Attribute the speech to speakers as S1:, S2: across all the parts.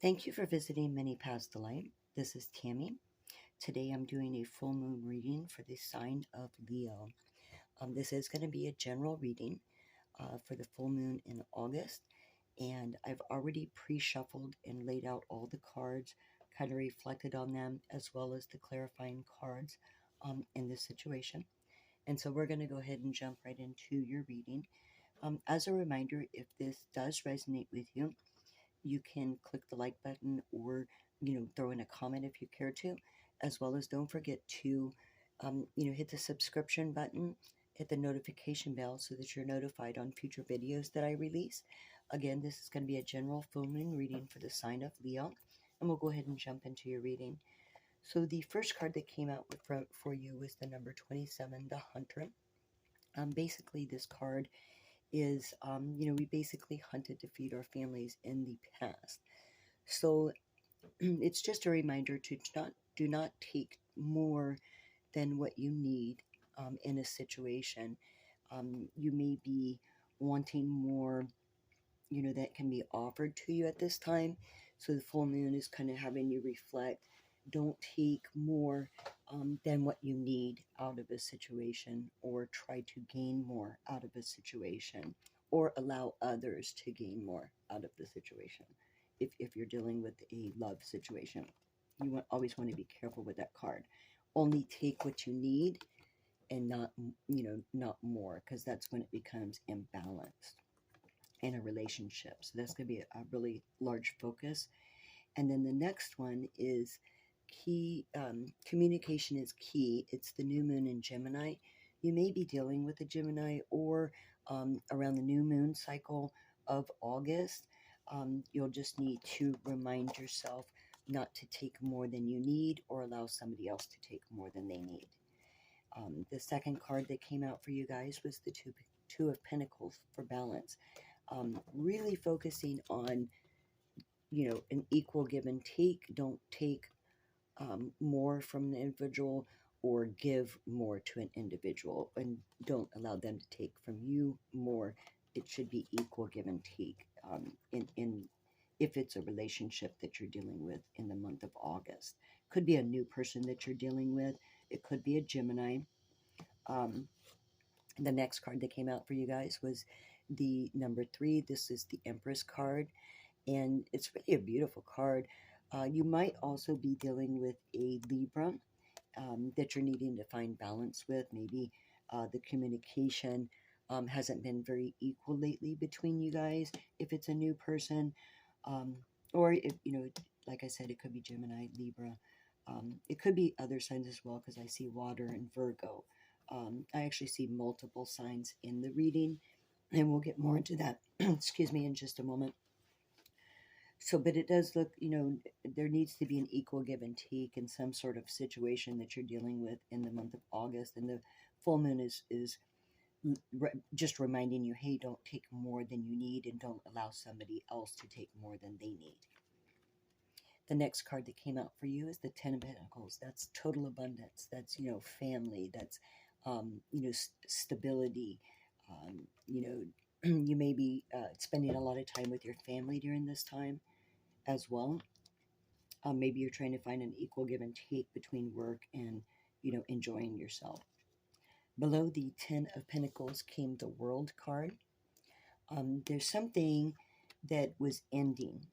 S1: Thank you for visiting Many Paths to Light. This is Tammy. Today I'm doing a full moon reading for the sign of Leo. This is going to be a general reading for the full moon in August, and I've already pre-shuffled and laid out all the cards, kind of reflected on them, as well as the clarifying cards in this situation. And so we're going to go ahead and jump right into your reading. As a reminder, if this does resonate with you, you can click the like button or throw in a comment if you care to, as well as don't forget to hit the subscription button, hit the notification bell so that you're notified on future videos that I release. Again, this is going to be a general full moon reading for the sign of Leo, and we'll go ahead and jump into your reading. So the first card that came out for you was the number 27, the Hunter. Basically this card is we basically hunted to feed our families in the past. So it's just a reminder to do not take more than what you need in a situation. You may be wanting more, that can be offered to you at this time. So the full moon is kind of having you reflect. Don't take more than what you need out of a situation, or try to gain more out of a situation, or allow others to gain more out of the situation. If you're dealing with a love situation, you always want to be careful with that card. Only take what you need and not more, because that's when it becomes imbalanced in a relationship. So that's going to be a really large focus. And then the next one is key. Communication is key. It's the new moon in Gemini. You may be dealing with a Gemini, or around the new moon cycle of August. You'll just need to remind yourself not to take more than you need, or allow somebody else to take more than they need. The second card that came out for you guys was the two of Pentacles for balance. Really focusing on an equal give and take. Don't take more from an individual, or give more to an individual, and don't allow them to take from you more. It should be equal give and take in if it's a relationship that you're dealing with in the month of August. Could be a new person that you're dealing with. It could be a Gemini. The next card that came out for you guys was the number 3. This is the Empress card, and it's really a beautiful card. You might also be dealing with a Libra that you're needing to find balance with. Maybe the communication hasn't been very equal lately between you guys, if it's a new person. Or if, like I said, it could be Gemini, Libra. It could be other signs as well, because I see water and Virgo. I actually see multiple signs in the reading, and we'll get more into that, excuse me, in just a moment. So, but it does look, there needs to be an equal give and take in some sort of situation that you're dealing with in the month of August. And the full moon is just reminding you, hey, don't take more than you need, and don't allow somebody else to take more than they need. The next card that came out for you is the 10 of Pentacles. That's total abundance. That's, family. That's, stability. You may be spending a lot of time with your family during this time as well. Maybe you're trying to find an equal give and take between work and, enjoying yourself. Below the 10 of Pentacles came the World card. There's something that was ending,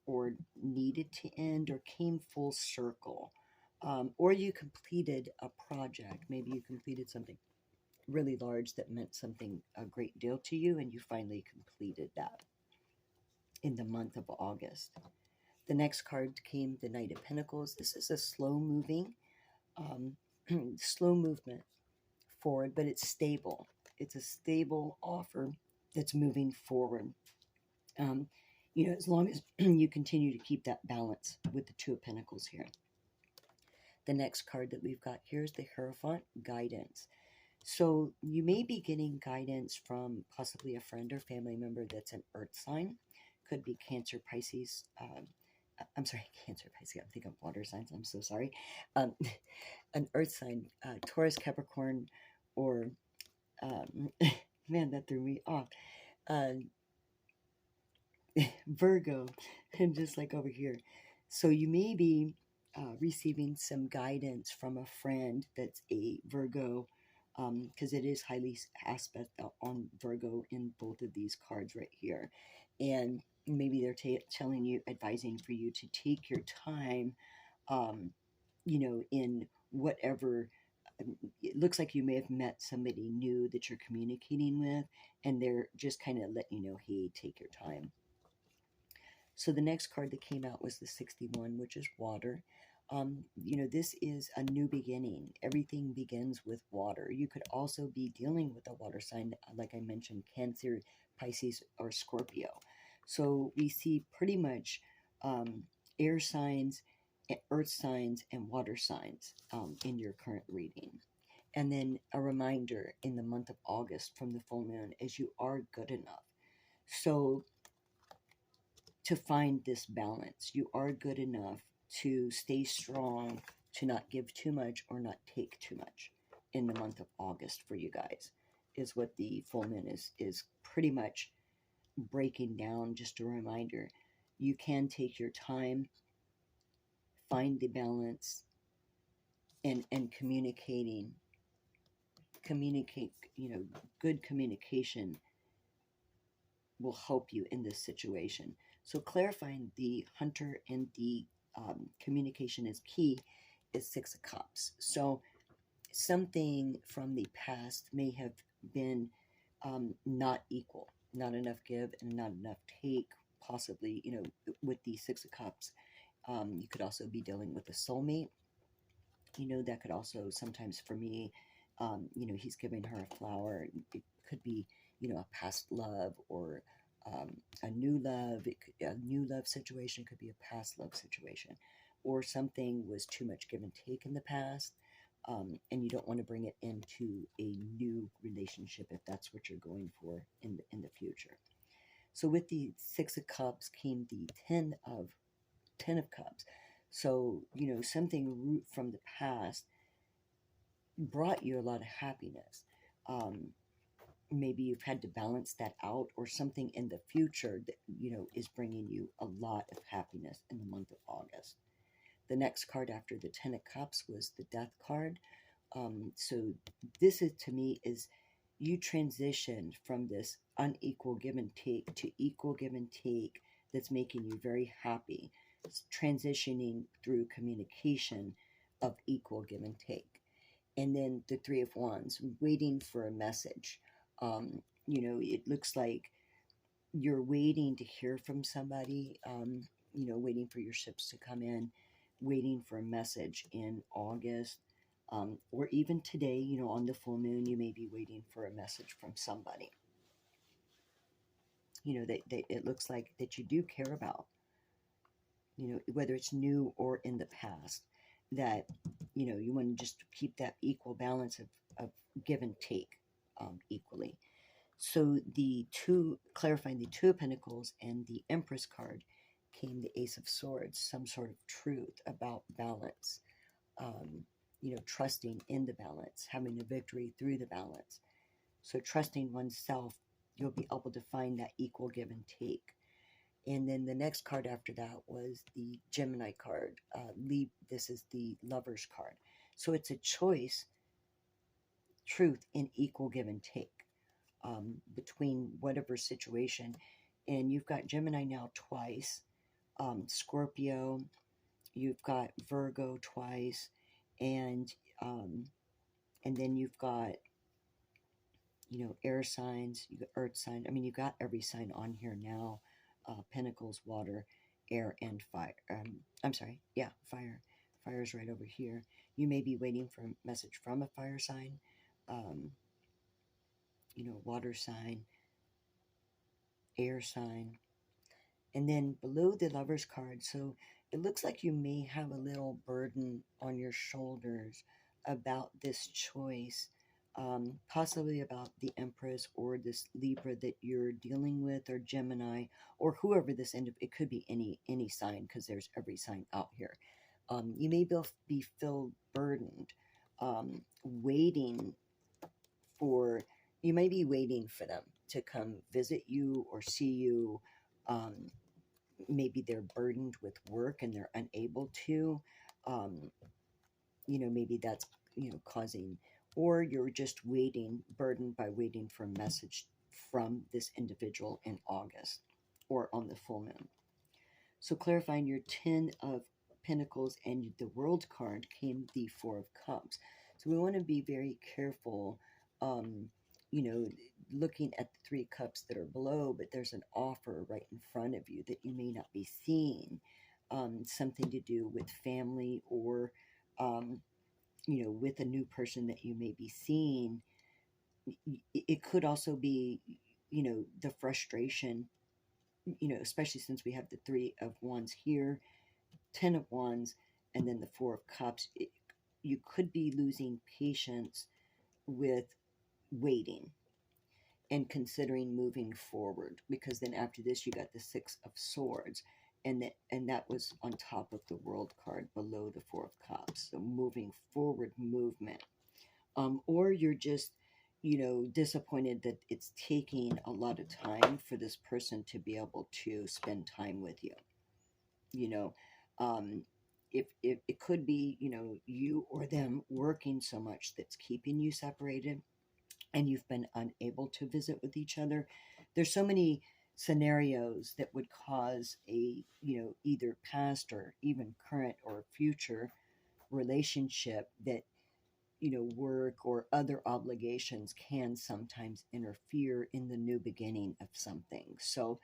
S1: or needed to end, or came full circle. Or you completed a project. Maybe you completed something really large that meant something a great deal to you, and you finally completed that in the month of August. The next card came the Knight of Pentacles. This is a slow moving, slow movement forward, but it's stable. It's a stable offer that's moving forward. As long as you continue to keep that balance with the Two of Pentacles here. The next card that we've got here is the Hierophant, guidance. So you may be getting guidance from possibly a friend or family member that's an earth sign. Could be Cancer, Pisces. I'm sorry, Cancer, Pisces. I'm thinking of water signs. I'm so sorry. An earth sign, Taurus, Capricorn, or man, that threw me off. Virgo. And just like over here. So you may be receiving some guidance from a friend that's a Virgo, because it is highly aspect on Virgo in both of these cards right here. And maybe they're telling you, advising for you to take your time, um, in whatever. It looks like you may have met somebody new that you're communicating with, and they're just kind of letting you know, hey, take your time. So the next card that came out was the 61, which is water. This is a new beginning. Everything begins with water. You could also be dealing with a water sign, like I mentioned, Cancer, Pisces, or Scorpio. So we see pretty much um, air signs, earth signs, and water signs in your current reading. And then a reminder in the month of August from the full moon is you are good enough. So to find this balance. You are good enough to stay strong, to not give too much or not take too much in the month of August for you guys, is what the full moon is pretty much breaking down. Just a reminder, you can take your time, find the balance, and communicate, good communication will help you in this situation. So clarifying the hunter and the communication is key is Six of Cups. So something from the past may have been not equal, not enough give and not enough take. Possibly, with the Six of Cups, you could also be dealing with a soulmate. That could also sometimes for me, he's giving her a flower. It could be, a past love or a new love. A new love situation could be a past love situation, or something was too much give and take in the past, and you don't want to bring it into a new relationship if that's what you're going for in the future. So with the Six of Cups came the Ten of Cups. So, something root from the past brought you a lot of happiness. Um, Maybe you've had to balance that out, or something in the future that, is bringing you a lot of happiness in the month of August. The next card after the Ten of Cups was the Death card. So this is, to me, is you transitioned from this unequal give and take to equal give and take that's making you very happy. It's transitioning through communication of equal give and take. And then the Three of Wands, waiting for a message. It looks like you're waiting to hear from somebody, waiting for your ships to come in, waiting for a message in August, or even today, on the full moon, you may be waiting for a message from somebody, that it looks like that you do care about, whether it's new or in the past, that, you want to just keep that equal balance of give and take equally. So clarifying the Two of Pentacles and the Empress card came the Ace of Swords, some sort of truth about balance, trusting in the balance, having a victory through the balance. So trusting oneself, you'll be able to find that equal give and take. And then the next card after that was the Gemini card. This is the Lover's card. So it's a choice, truth in equal give and take. Between whatever situation. And you've got Gemini now twice, Scorpio, you've got Virgo twice, and then you've got, air signs, you got earth sign. I mean, you got every sign on here now. Pentacles, water, air, and fire. I'm sorry, yeah, fire. Fire is right over here. You may be waiting for a message from a fire sign, water sign, air sign. And then below the Lover's card, so it looks like you may have a little burden on your shoulders about this choice, possibly about the Empress or this Libra that you're dealing with, or Gemini, or whoever this end of it could be, any sign, because there's every sign out here. You may be feel burdened, waiting for you may be waiting for them to come visit you or see you, um, maybe they're burdened with work and they're unable to, um, maybe that's, causing, or you're just waiting, burdened by waiting for a message from this individual in August or on the full moon. So clarifying your 10 of Pentacles and the World card came the Four of Cups. So we want to be very careful, um, you know, looking at the three cups that are below, but there's an offer right in front of you that you may not be seeing. Something to do with family or, um, with a new person that you may be seeing. It could also be, the frustration, especially since we have the Three of Wands here, 10 of Wands, and then the Four of Cups. You could be losing patience with waiting and considering moving forward, because then after this you got the Six of Swords, and that was on top of the World card below the Four of Cups. So moving forward, movement. Or you're just, disappointed that it's taking a lot of time for this person to be able to spend time with you. You know, um, if it could be, you or them working so much that's keeping you separated, and you've been unable to visit with each other. There's so many scenarios that would cause a, either past or even current or future relationship that, work or other obligations can sometimes interfere in the new beginning of something. So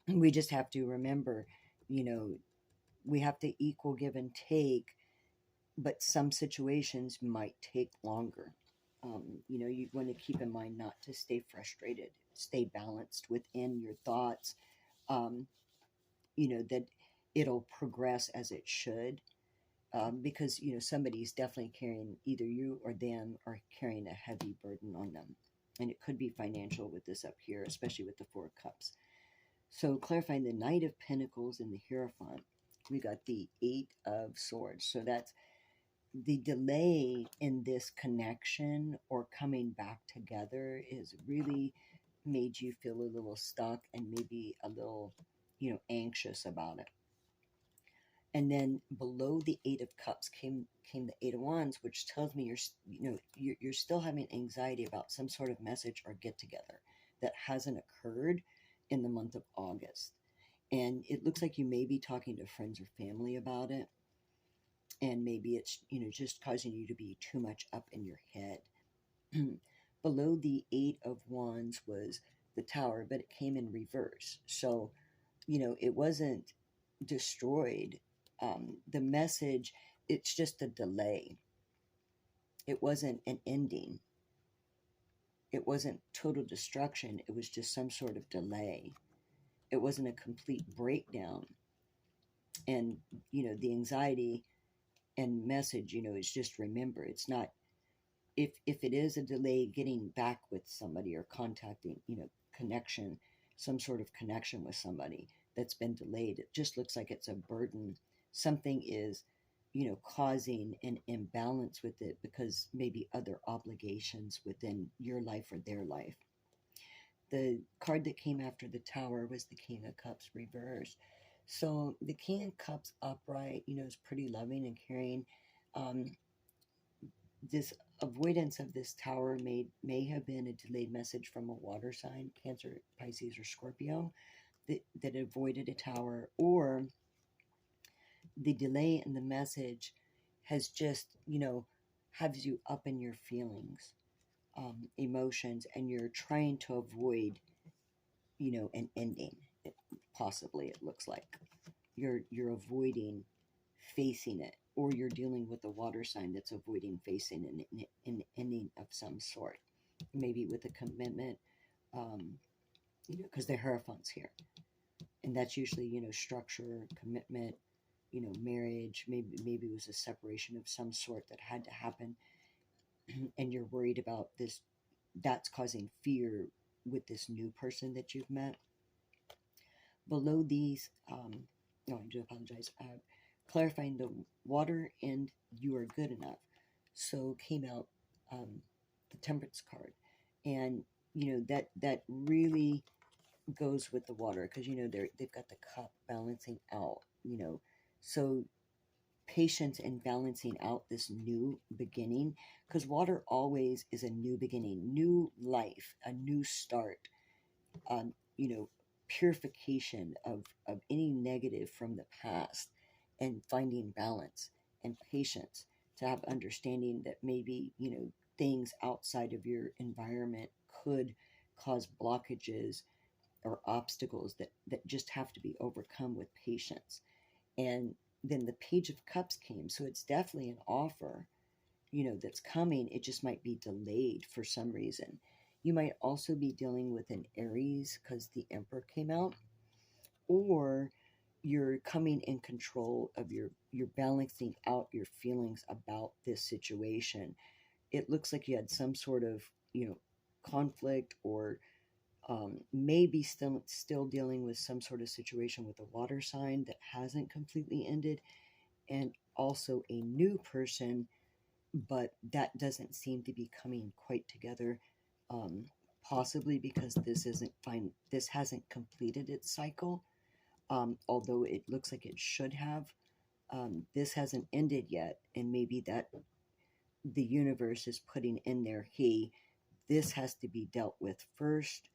S1: we just have to remember, you know, we have to equal give and take, but some situations might take longer. You want to keep in mind not to stay frustrated, stay balanced within your thoughts, um, that it'll progress as it should, because somebody's definitely carrying, either you or them are carrying a heavy burden on them, and it could be financial with this up here, especially with the Four of Cups. So clarifying the Knight of Pentacles and the Hierophant, we got the Eight of Swords. So that's the delay in this connection or coming back together is really made you feel a little stuck and maybe a little, anxious about it. And then below the Eight of Cups came the Eight of Wands, which tells me you're still having anxiety about some sort of message or get together that hasn't occurred in the month of August. And it looks like you may be talking to friends or family about it, and maybe it's, just causing you to be too much up in your head. Below the Eight of Wands was the Tower, but it came in reverse. So, it wasn't destroyed. The message, it's just a delay. It wasn't an ending. It wasn't total destruction. It was just some sort of delay. It wasn't a complete breakdown. And, the anxiety and message, is just remember, it's not, if it is a delay getting back with somebody or contacting, connection, some sort of connection with somebody that's been delayed, it just looks like it's a burden. Something is, causing an imbalance with it because maybe other obligations within your life or their life. The card that came after the Tower was the King of Cups reversed. So the King of Cups upright, is pretty loving and caring. This avoidance of this Tower may have been a delayed message from a water sign, Cancer, Pisces, or Scorpio, that avoided a Tower, or the delay in the message has just, has you up in your feelings, emotions, and you're trying to avoid, an ending. Possibly, it looks like you're avoiding facing it, or you're dealing with a water sign that's avoiding facing an ending of some sort, maybe with a commitment, because the Hierophant's here, and that's usually, structure, commitment, marriage. Maybe it was a separation of some sort that had to happen, and you're worried about this. That's causing fear with this new person that you've met. Below these, no, I do apologize. Clarifying the Water and You Are Good Enough. So came out, the Temperance card, and that really goes with the water, because they've got the cup balancing out, so patience in balancing out this new beginning, because water always is a new beginning, new life, a new start, um, you know, purification of any negative from the past, and finding balance and patience, to have understanding that maybe, things outside of your environment could cause blockages or obstacles that just have to be overcome with patience. And then the Page of Cups came, so it's definitely an offer, that's coming. It just might be delayed for some reason. You might also be dealing with an Aries because the Emperor came out, or you're coming in control of you're balancing out your feelings about this situation. It looks like you had some sort of, conflict, or maybe still dealing with some sort of situation with a water sign that hasn't completely ended, and also a new person, but that doesn't seem to be coming quite together. Um, Possibly because this hasn't completed its cycle. Although it looks like it should have. This hasn't ended yet, and maybe that the universe is putting in there, hey, this has to be dealt with first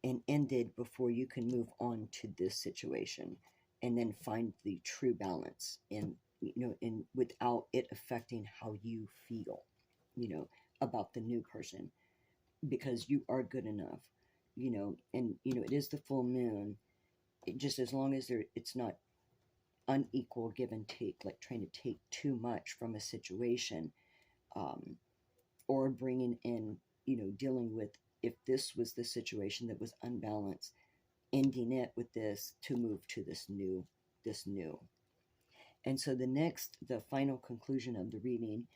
S1: and ended before you can move on to this situation, and then find the true balance, and without it affecting how you feel, you know about the new person, because you are good enough, and it is the full moon. Just as long as it's not unequal give and take, like trying to take too much from a situation, um, or bringing in, dealing with, if this was the situation that was unbalanced, ending it with this to move to this new. And so the final conclusion of the reading,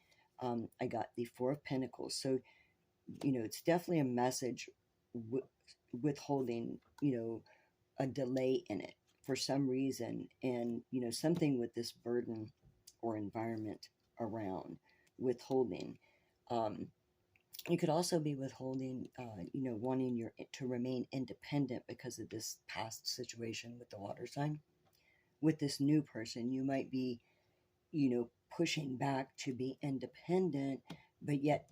S1: I got the Four of Pentacles. So, it's definitely a message, withholding, a delay in it for some reason, and, something with this burden or environment around withholding. Um, you could also be withholding, wanting to remain independent because of this past situation with the water sign. With this new person, you might be, pushing back to be independent, but yet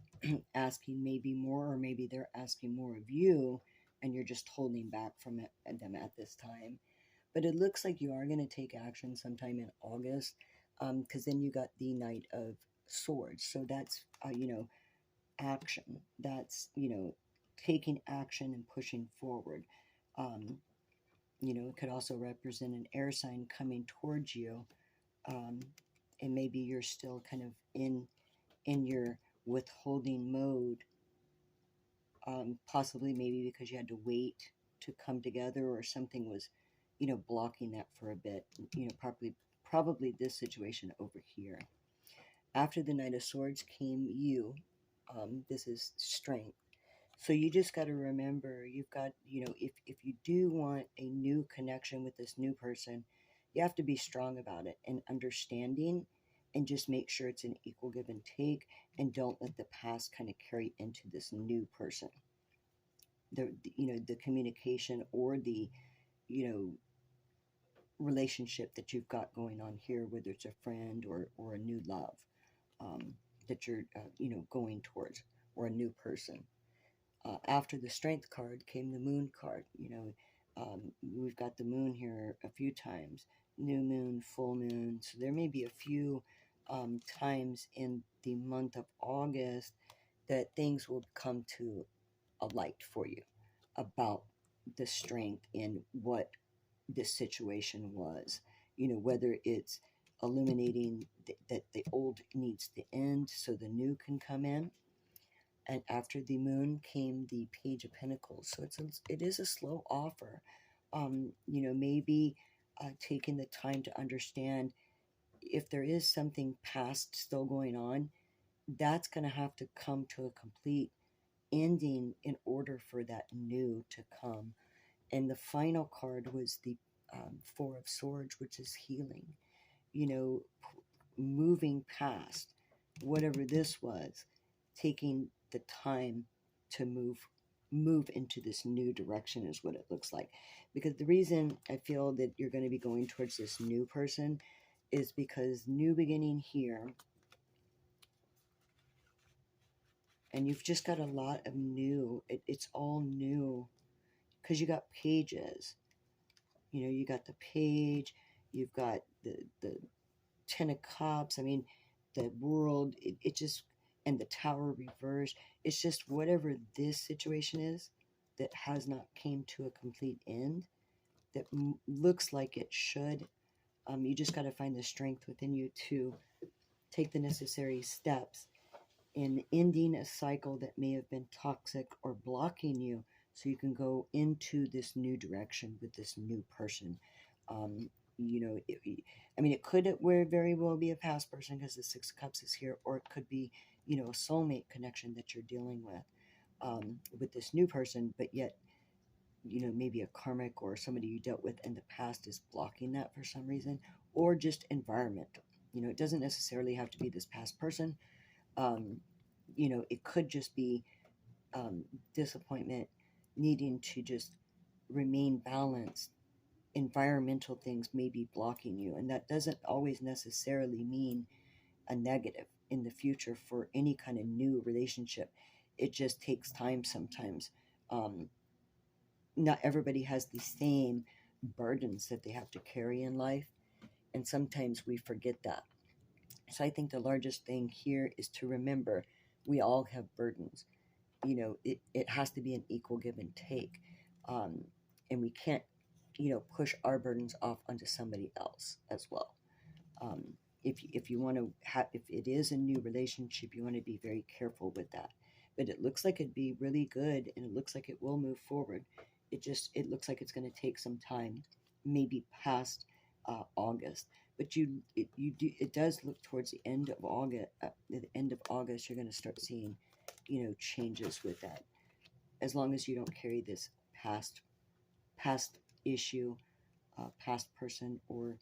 S1: asking maybe more, or maybe they're asking more of you, and you're just holding back from them at this time. But it looks like you are going to take action sometime in August, because then you got the Knight of Swords. So that's, action. That's, taking action and pushing forward. Um, it could also represent an air sign coming towards you, um, and maybe you're still kind of in your withholding mode, possibly maybe because you had to wait to come together, or something was, blocking that for a bit. Probably this situation over here. After the Knight of Swords came you. This is strength. So you just got to remember, you've got, if you do want a new connection with this new person, you have to be strong about it and understanding, and just make sure it's an equal give and take, and don't let the past kind of carry into this new person. The communication, or the, you know, relationship that you've got going on here, whether it's a friend, or a new love, um, that you're, going towards, or a new person. After the strength card came the moon card. We've got the moon here a few times, new moon, full moon. So there may be a few times in the month of August that things will come to a light for you about the strength in what this situation was. Whether it's illuminating that the old needs to end so the new can come in. And after the moon came the Page of Pentacles. So it is a slow offer. Maybe taking the time to understand, if there is something past still going on, that's going to have to come to a complete ending in order for that new to come. And the final card was the Four of Swords, which is healing. You know, moving past whatever this was, taking the time to move, move into this new direction is what it looks like. Because the reason I feel that you're going to be going towards this new person is because new beginning here, and you've just got a lot of new. It's all new because you got pages. You know, you got the page, you've got the 10 of Cups. I mean, the world. It just, and the Tower reversed. It's just whatever this situation is that has not came to a complete end. That looks like it should. You just got to find the strength within you to take the necessary steps in ending a cycle that may have been toxic or blocking you so you can go into this new direction with this new person. Um, you know, I mean, it could very well be a past person because the Six of Cups is here, or it could be, you know, a soulmate connection that you're dealing with this new person, but yet, you know, maybe a karmic or somebody you dealt with in the past is blocking that for some reason, or just environmental. You know, it doesn't necessarily have to be this past person. Um, you know, it could just be disappointment, needing to just remain balanced. Environmental things may be blocking you, and that doesn't always necessarily mean a negative in the future for any kind of new relationship. It just takes time sometimes. Um, Not everybody has the same burdens that they have to carry in life, and sometimes we forget that. So I think the largest thing here is to remember we all have burdens. You know, it has to be an equal give and take. um, and we can't, you know, push our burdens off onto somebody else as well. um, if you want to have, if it is a new relationship, you want to be very careful with that. But it looks like it'd be really good, and it looks like it will move forward. It looks like it's going to take some time, maybe past August. But it does look towards the end of August. At the end of August, you're going to start seeing, you know, changes with that. As long as you don't carry this past issue, past person, or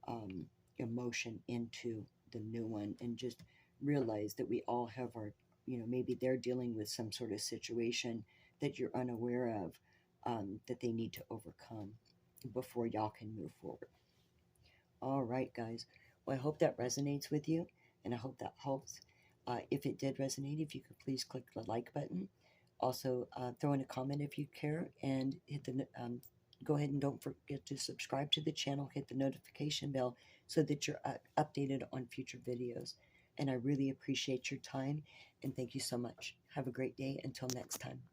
S1: um, emotion into the new one, and just realize that we all have our, you know, maybe they're dealing with some sort of situation that you're unaware of, that they need to overcome before y'all can move forward. All right, guys. Well, I hope that resonates with you, and I hope that helps. If it did resonate, if you could please click the like button. Also, throw in a comment if you care, and hit the go ahead and don't forget to subscribe to the channel. Hit the notification bell so that you're updated on future videos. And I really appreciate your time, and thank you so much. Have a great day. Until next time.